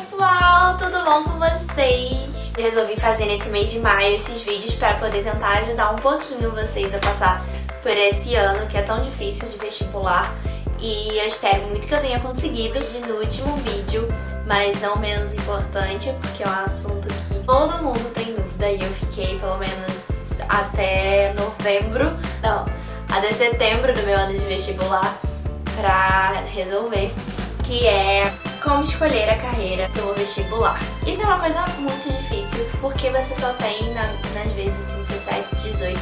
pessoal, tudo bom com vocês? Eu resolvi fazer nesse mês de maio esses vídeos para poder tentar ajudar um pouquinho vocês a passar por esse ano que é tão difícil de vestibular. E eu espero muito que eu tenha conseguido. No último vídeo, mas não menos importante, porque é um assunto que todo mundo tem dúvida e eu fiquei pelo menos até setembro do meu ano de vestibular pra resolver, que é como escolher a carreira pelo vestibular. Isso é uma coisa muito difícil, porque você só tem, nas vezes, 17, 18,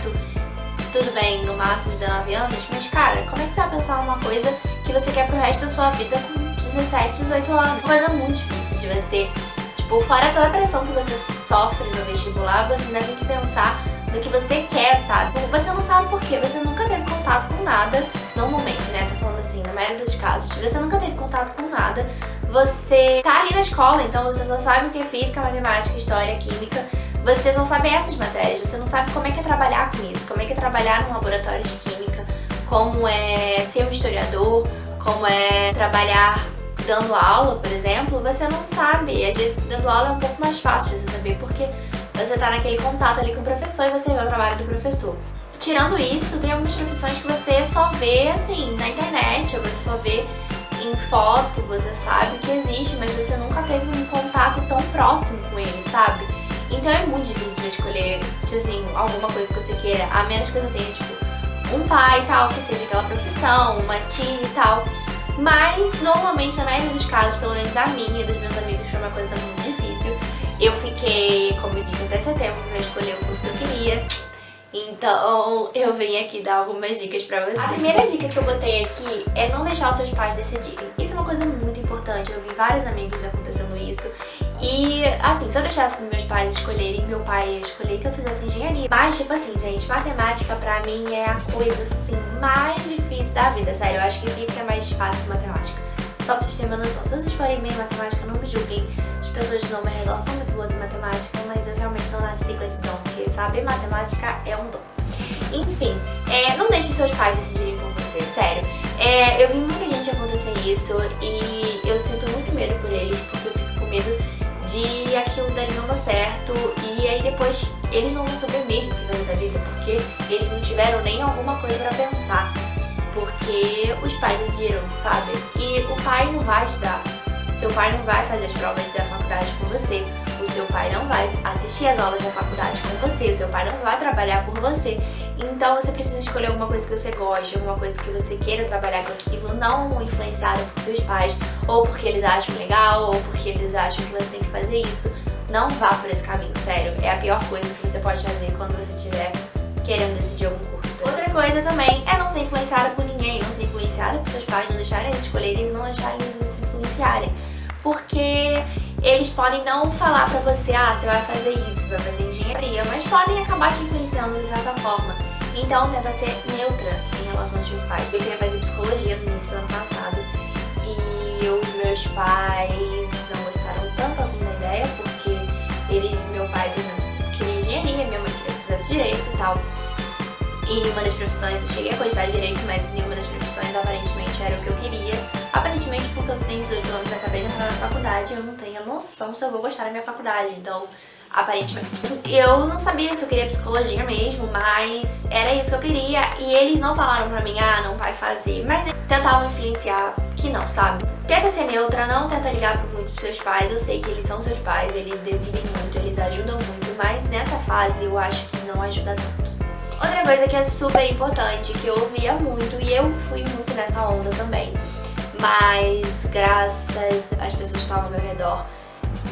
tudo bem, no máximo 19 anos, mas cara, como é que você vai pensar numa coisa que você quer pro resto da sua vida com 17, 18 anos? Uma coisa muito difícil de você, tipo, fora toda a pressão que você sofre no vestibular, você ainda tem que pensar no que você quer, sabe? Você não sabe por quê, você nunca teve contato com nada, normalmente, né? Tô falando assim, na maioria dos casos, você nunca teve contato com nada, você tá ali na escola, então você só sabe o que é física, matemática, história, química, você só sabe essas matérias, você não sabe como é que é trabalhar com isso, como é que é trabalhar num laboratório de química, como é ser um historiador, como é trabalhar dando aula, por exemplo, você não sabe. Às vezes dando aula é um pouco mais fácil de você saber, porque você tá naquele contato ali com o professor e você vê o trabalho do professor. Tirando isso, tem algumas profissões que você só vê assim na internet, ou você só vê em foto, você sabe que existe, mas você nunca teve um contato tão próximo com ele, sabe? Então é muito difícil de escolher, tipo assim, alguma coisa que você queira, a menos que você tenha, tipo, um pai e tal, que seja aquela profissão, uma tia e tal. Mas, normalmente, na maioria dos casos, pelo menos da minha e dos meus amigos, foi uma coisa muito difícil. Eu fiquei, como eu disse, até setembro pra escolher o curso que eu queria. Então, eu vim aqui dar algumas dicas pra vocês. A primeira dica que eu botei aqui é não deixar os seus pais decidirem. Isso é uma coisa muito importante, eu vi vários amigos acontecendo isso. E, assim, se eu deixasse meus pais escolherem, meu pai ia escolher que eu fizesse engenharia. Mas, tipo assim, gente, matemática pra mim é a coisa, assim, mais difícil da vida. Sério, eu acho que física é mais fácil que matemática. Só pra vocês terem uma noção. Se vocês forem bem em matemática, não me julguem. As pessoas do meu redor são muito boas em matemática, mas eu realmente não nasci com esse dom, porque saber matemática é um dom. Enfim, não deixe seus pais decidirem por você, sério. Eu vi muita gente acontecer isso e eu sinto muito medo por eles, porque eu fico com medo de aquilo dali não dar certo e aí depois eles não vão saber mesmo o que vai da vida, porque eles não tiveram nem alguma coisa pra pensar, porque os pais decidiram, sabe? E o pai não vai ajudar, seu pai não vai fazer as provas da faculdade com você, o seu pai não vai assistir as aulas da faculdade com você, o seu pai não vai trabalhar por você. Então você precisa escolher alguma coisa que você goste, alguma coisa que você queira trabalhar com aquilo, não influenciada por seus pais, ou porque eles acham legal, ou porque eles acham que você tem que fazer isso. Não vá por esse caminho, sério. É a pior coisa que você pode fazer quando você estiver querendo decidir algum curso. Outra coisa também é não ser influenciada por ninguém, não ser influenciada por seus pais, não deixarem eles escolherem, não deixarem eles se influenciarem. Porque eles podem não falar pra você, você vai fazer isso, vai fazer engenharia, mas podem acabar te influenciando de certa forma. Então tenta ser neutra em relação aos seus pais. Eu queria fazer psicologia no início do ano passado e os meus pais não gostaram tanto assim da ideia, porque meu pai, por exemplo, queria engenharia, minha mãe queria que eu fizesse direito e tal. E nenhuma das profissões, eu cheguei a gostar de direito, mas nenhuma das profissões aparentemente era o que eu queria. Aparentemente porque eu tenho 18 anos e acabei de entrar na faculdade, eu não tenho noção se eu vou gostar da minha faculdade, então aparentemente. Eu não sabia se eu queria psicologia mesmo, mas era isso que eu queria e eles não falaram pra mim, não vai fazer, mas tentavam influenciar que não, sabe? Tenta ser neutra, não tenta ligar muito pros seus pais, eu sei que eles são seus pais, eles decidem muito, eles ajudam muito, mas nessa fase eu acho que não ajuda tanto. Outra coisa que é super importante, que eu ouvia muito e eu fui muito nessa onda também, mas graças às pessoas que estavam ao meu redor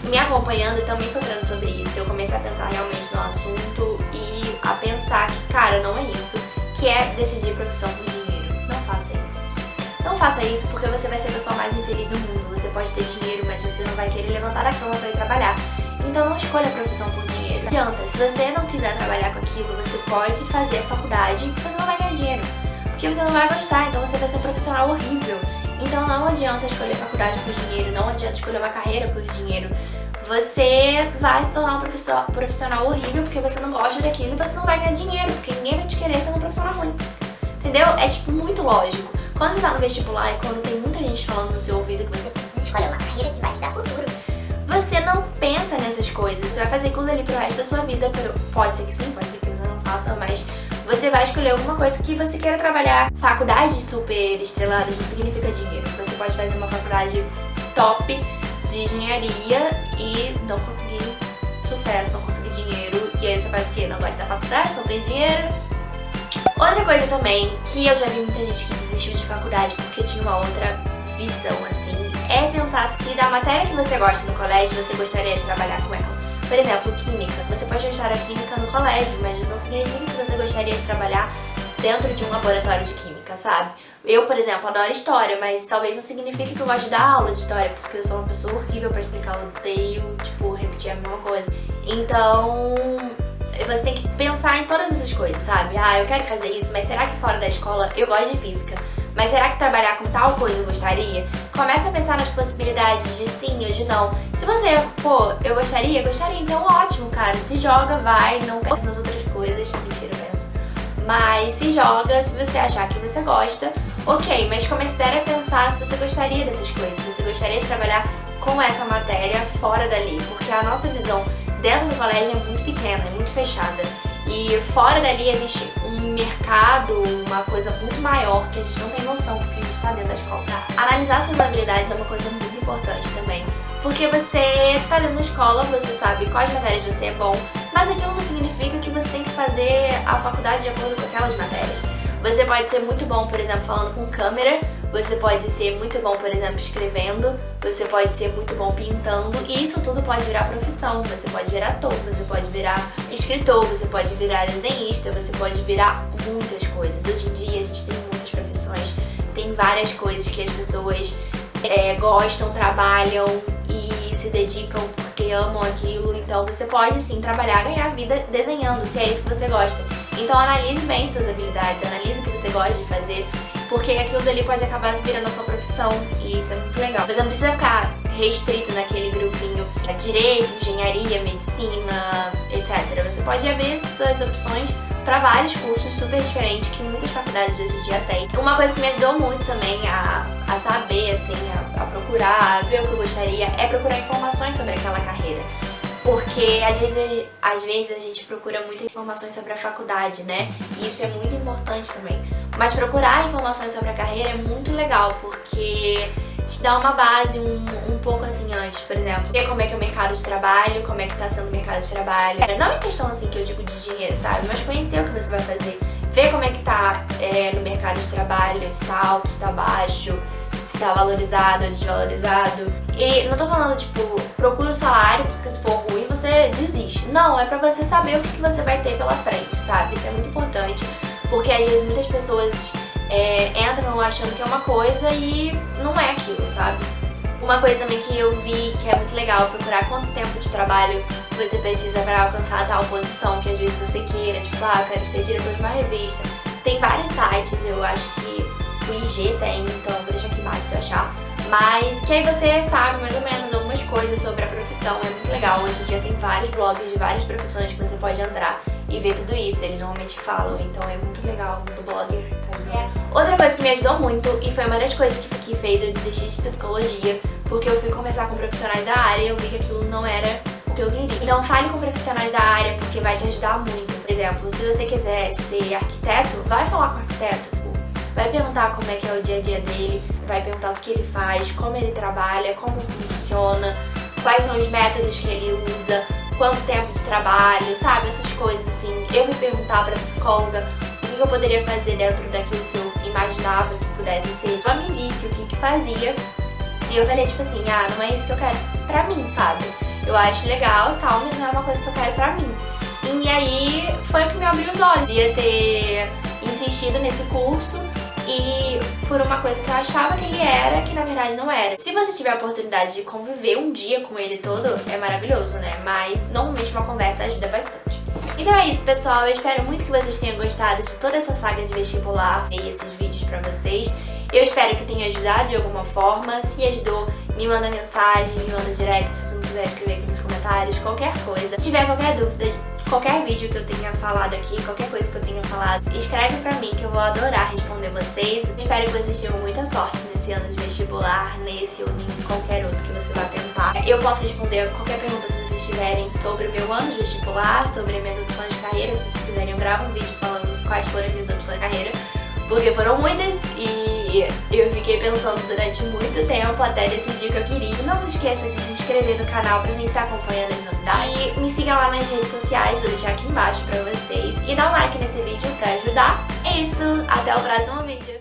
me acompanhando e também sofrendo sobre isso, eu comecei a pensar realmente no assunto e a pensar que, cara, não é isso, que é decidir profissão por dinheiro. Não faça isso. Não faça isso porque você vai ser a pessoa mais infeliz do mundo. Você pode ter dinheiro, mas você não vai querer levantar a cama pra ir trabalhar. Então não escolha a profissão por dinheiro. Não adianta, se você não quiser trabalhar com aquilo, você pode fazer a faculdade e você não vai ganhar dinheiro. Porque você não vai gostar, então você vai ser um profissional horrível. Então não adianta escolher faculdade por dinheiro, não adianta escolher uma carreira por dinheiro. Você vai se tornar um profissional horrível porque você não gosta daquilo e você não vai ganhar dinheiro, porque ninguém vai te querer sendo um profissional ruim. Entendeu? É tipo muito lógico. Quando você tá no vestibular e quando tem muita gente falando no seu ouvido que você precisa escolher uma carreira que vai te dar futuro, você não pensa nessas coisas. Você vai fazer aquilo ali pro resto da sua vida. Pode ser que sim, pode ser que você não faça, mas você vai escolher alguma coisa que você queira trabalhar. Faculdades super estreladas não significa dinheiro. Você pode fazer uma faculdade top de engenharia e não conseguir sucesso, não conseguir dinheiro. E aí você faz o quê? Não gosta da faculdade, não tem dinheiro. Outra coisa também, que eu já vi muita gente que desistiu de faculdade porque tinha uma outra visão, assim, é pensar se da matéria que você gosta no colégio, você gostaria de trabalhar com ela. Por exemplo, química. Você pode gostar da química no colégio, mas não significa que você gostaria de trabalhar dentro de um laboratório de química, sabe? Eu, por exemplo, adoro história, mas talvez não signifique que eu gosto de dar aula de história, porque eu sou uma pessoa horrível pra explicar, eu odeio, tipo, repetir a mesma coisa. Então, você tem que pensar em todas essas coisas, sabe? Ah, eu quero fazer isso, mas será que fora da escola eu gosto de física? Mas será que trabalhar com tal coisa eu gostaria? Começa a pensar nas possibilidades de sim ou de não. Se você, pô, eu gostaria, então ótimo, cara. Se joga, vai, não pensa nas outras coisas. Mentira, pensa. Mas se joga, se você achar que você gosta, ok. Mas considere pensar se você gostaria dessas coisas. Se você gostaria de trabalhar com essa matéria fora dali. Porque a nossa visão dentro do colégio é muito pequena, é muito fechada. E fora dali existe um mercado, uma coisa muito maior que a gente não tem noção porque a gente está dentro da escola. Analisar suas habilidades é uma coisa muito importante também. Porque você tá dentro da escola, você sabe quais matérias você é bom, mas aquilo não significa que você tem que fazer a faculdade de acordo com aquelas matérias. Você pode ser muito bom, por exemplo, falando com câmera, você pode ser muito bom, por exemplo, escrevendo, você pode ser muito bom pintando, e isso tudo pode virar profissão. Você pode virar ator, você pode virar escritor, você pode virar desenhista, você pode virar muitas coisas. Hoje em dia a gente tem muitas profissões, tem várias coisas que as pessoas gostam, trabalham e se dedicam porque amam aquilo. Então você pode sim trabalhar, ganhar vida desenhando, se é isso que você gosta. Então analise bem suas habilidades, analise o que você gosta de fazer, porque aquilo dali pode acabar se virando a sua profissão e isso é muito legal. Você não precisa ficar restrito naquele grupinho direito, engenharia, medicina, etc. Você pode abrir suas opções para vários cursos super diferentes que muitas faculdades hoje em dia têm. Uma coisa que me ajudou muito também a saber, assim, a procurar, a ver o que eu gostaria, é procurar informações sobre aquela carreira. Porque às vezes a gente procura muitas informações sobre a faculdade, né? E isso é muito importante também. Mas procurar informações sobre a carreira é muito legal, porque te dá uma base um pouco assim antes, por exemplo. Ver como é que é o mercado de trabalho, como é que tá sendo o mercado de trabalho. Não em questão assim que eu digo de dinheiro, sabe? Mas conhecer o que você vai fazer. Ver como é que tá no mercado de trabalho, se tá alto, se tá baixo, se tá valorizado ou desvalorizado. E não tô falando, tipo, procura o salário, porque se for ruim você desiste. Não, é pra você saber o que você vai ter pela frente, sabe? Isso é muito importante, porque às vezes muitas pessoas entram achando que é uma coisa e não é aquilo, sabe? Uma coisa também que eu vi que é muito legal, procurar quanto tempo de trabalho você precisa para alcançar tal posição que às vezes você queira, tipo, eu quero ser diretor de uma revista. Tem vários sites, eu acho que o IG tem, então vou deixar aqui embaixo se eu achar. Mas que aí você sabe mais ou menos algumas coisas sobre a profissão, é muito legal. Hoje em dia tem vários blogs de várias profissões que você pode entrar e ver tudo isso, eles normalmente falam, então é muito legal do blogger. Outra coisa que me ajudou muito, e foi uma das coisas que fez eu desistir de psicologia, porque eu fui conversar com profissionais da área e eu vi que aquilo não era o que eu queria. Então fale com profissionais da área, porque vai te ajudar muito. Por exemplo, se você quiser ser arquiteto, vai falar com o arquiteto. Vai perguntar como é que é o dia a dia dele, vai perguntar o que ele faz, como ele trabalha, como funciona, quais são os métodos que ele usa, quanto tempo de trabalho, sabe? Essas coisas assim. Eu fui perguntar pra psicóloga o que eu poderia fazer dentro daquilo que eu imaginava que pudesse ser. Ela me disse o que fazia e eu falei tipo assim, não é isso que eu quero pra mim, sabe? Eu acho legal e tal, mas não é uma coisa que eu quero pra mim. E aí foi o que me abriu os olhos. Eu ia ter insistido nesse curso e por uma coisa que eu achava que ele era, que na verdade não era. Se você tiver a oportunidade de conviver um dia com ele todo, é maravilhoso, né? Mas normalmente uma conversa ajuda bastante. Então é isso, pessoal. Eu espero muito que vocês tenham gostado de toda essa saga de vestibular e esses vídeos pra vocês. Eu espero que tenha ajudado de alguma forma. Se ajudou, me manda mensagem, me manda direct, se não quiser escrever aqui nos comentários, qualquer coisa. Se tiver qualquer dúvida, qualquer vídeo que eu tenha falado aqui, qualquer coisa que eu tenha falado, escreve pra mim que eu vou adorar responder vocês. Espero que vocês tenham muita sorte nesse nesse ano de vestibular, nesse ou em qualquer outro que você vá tentar. Eu posso responder qualquer pergunta se vocês tiverem sobre o meu ano de vestibular, sobre as minhas opções de carreira. Se vocês quiserem, eu gravo um vídeo falando quais foram as minhas opções de carreira, porque foram muitas e eu fiquei pensando durante muito tempo até decidir o que eu queria. Não se esqueça de se inscrever no canal pra gente estar acompanhando as novidades. E me siga lá nas redes sociais, vou deixar aqui embaixo pra vocês. E dá um like nesse vídeo pra ajudar. É isso, até o próximo vídeo.